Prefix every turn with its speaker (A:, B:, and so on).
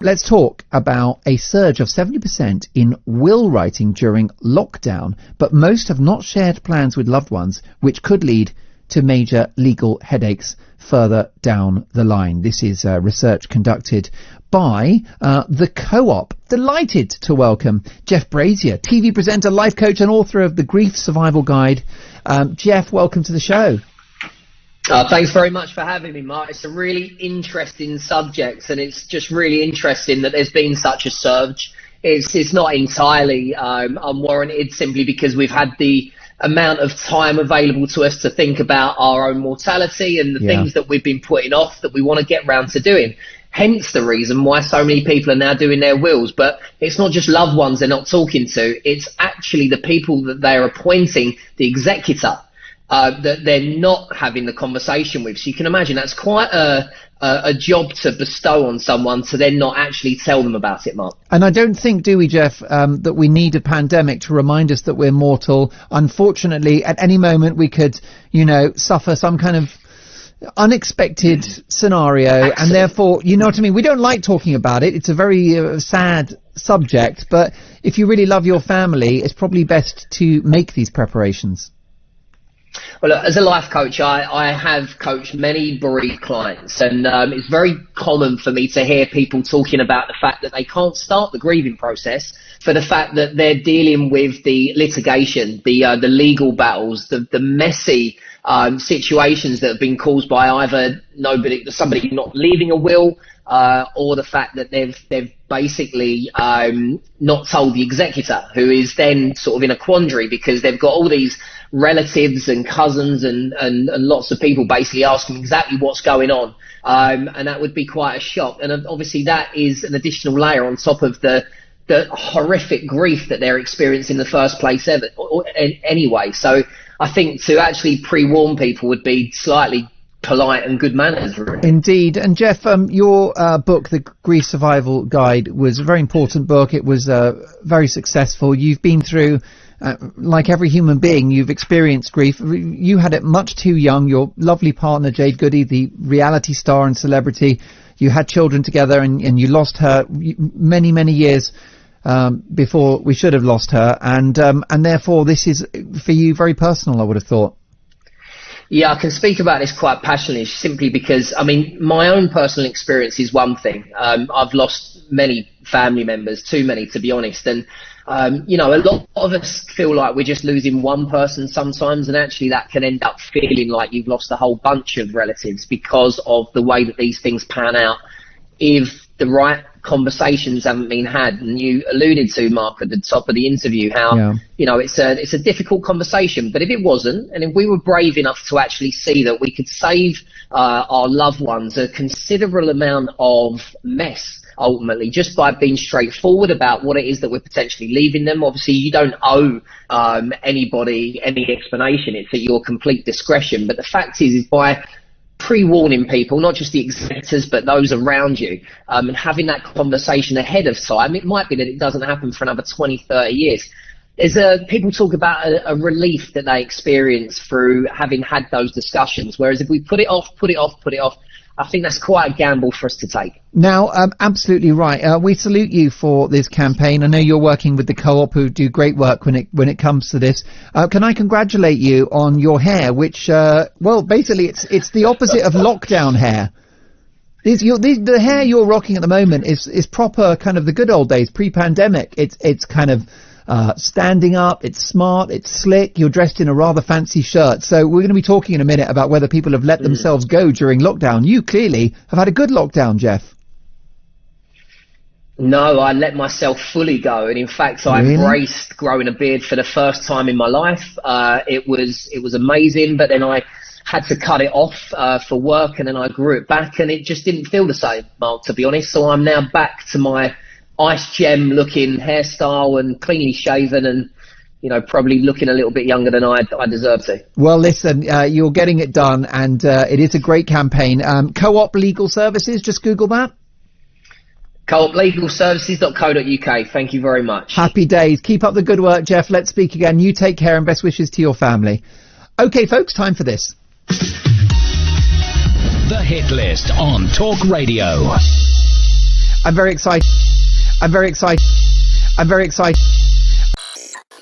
A: let's talk about a surge of 70% in will writing during lockdown, but most have not shared plans with loved ones, which could lead to major legal headaches further down the line. This is research conducted by the Co-op. Delighted to welcome Jeff Brazier, TV presenter, life coach and author of the Grief Survival Guide. Jeff, welcome to the show.
B: Thanks very much for having me, Mark. It's a really interesting subject, and it's just really interesting that there's been such a surge. It's not entirely unwarranted, simply because we've had the amount of time available to us to think about our own mortality and the things that we've been putting off that we want to get round to doing. Hence the reason why so many people are now doing their wills. But it's not just loved ones they're not talking to. It's actually the people that they're appointing the executor that they're not having the conversation with. So you can imagine that's quite a job to bestow on someone to then not actually tell them about it, Mark.
A: And I don't think, do we, Jeff, that we need a pandemic to remind us that we're mortal. Unfortunately, at any moment we could, suffer some kind of unexpected scenario. And therefore, you know what I mean? We don't like talking about it. It's a very sad subject. But if you really love your family, it's probably best to make these preparations.
B: Well, as a life coach, I have coached many bereaved clients, and it's very common for me to hear people talking about the fact that they can't start the grieving process for the fact that they're dealing with the litigation, the legal battles, the messy situations that have been caused by either somebody not leaving a will, or the fact that they've basically not told the executor, who is then sort of in a quandary because they've got all these relatives and cousins and lots of people basically asking exactly what's going on, and that would be quite a shock. And obviously that is an additional layer on top of the horrific grief that they're experiencing in the first place anyway. So I think to actually pre-warn people would be slightly polite and good manners, really.
A: Indeed. And Jeff, your book, The Grief Survival Guide, was a very important book. It was very successful. You've been through, like every human being, you've experienced grief. You had it much too young. Your lovely partner, Jade Goody, the reality star and celebrity, you had children together, and you lost her many, many years before we should have lost her. And therefore, this is, for you, very personal, I would have thought.
B: Yeah, I can speak about this quite passionately, simply because, my own personal experience is one thing. I've lost many family members, too many, to be honest. And, a lot of us feel like we're just losing one person sometimes, and actually that can end up feeling like you've lost a whole bunch of relatives because of the way that these things pan out if the right conversations haven't been had. And you alluded to, Mark, at the top of the interview how it's a difficult conversation, but if it wasn't, and if we were brave enough to actually see that we could save our loved ones a considerable amount of mess ultimately just by being straightforward about what it is that we're potentially leaving them. Obviously you don't owe anybody any explanation, it's at your complete discretion, but the fact is by pre-warning people, not just the executors but those around you, and having that conversation ahead of time, it might be that it doesn't happen for another 20-30 years. People talk about a relief that they experience through having had those discussions, whereas if we put it off, I think that's quite a gamble for us to take.
A: Now, absolutely right. We salute you for this campaign. I know you're working with the Co-op, who do great work when it comes to this. Can I congratulate you on your hair, which, basically it's the opposite of lockdown hair. The hair you're rocking at the moment is proper kind of the good old days, pre-pandemic. It's kind of standing up, it's smart, it's slick, you're dressed in a rather fancy shirt. So we're going to be talking in a minute about whether people have let themselves go during lockdown. You clearly have had a good lockdown, Jeff.
B: No, I let myself fully go, and in fact I embraced growing a beard for the first time in my life. It was amazing, but then I had to cut it off for work, and then I grew it back, and it just didn't feel the same, Mark, to be honest. So I'm now back to my ice gem looking hairstyle and cleanly shaven, and probably looking a little bit younger than I deserve to. Well,
A: listen, you're getting it done, and it is a great campaign. Co-op Legal Services, just Google that.
B: cooplegalservices.co.uk. Thank you very much.
A: Happy days. Keep up the good work, Jeff. Let's speak again. You take care, and best wishes to your family. Okay, folks, time for this.
C: The Hit List on Talk Radio.
A: I'm very excited. I'm very excited. I'm very excited.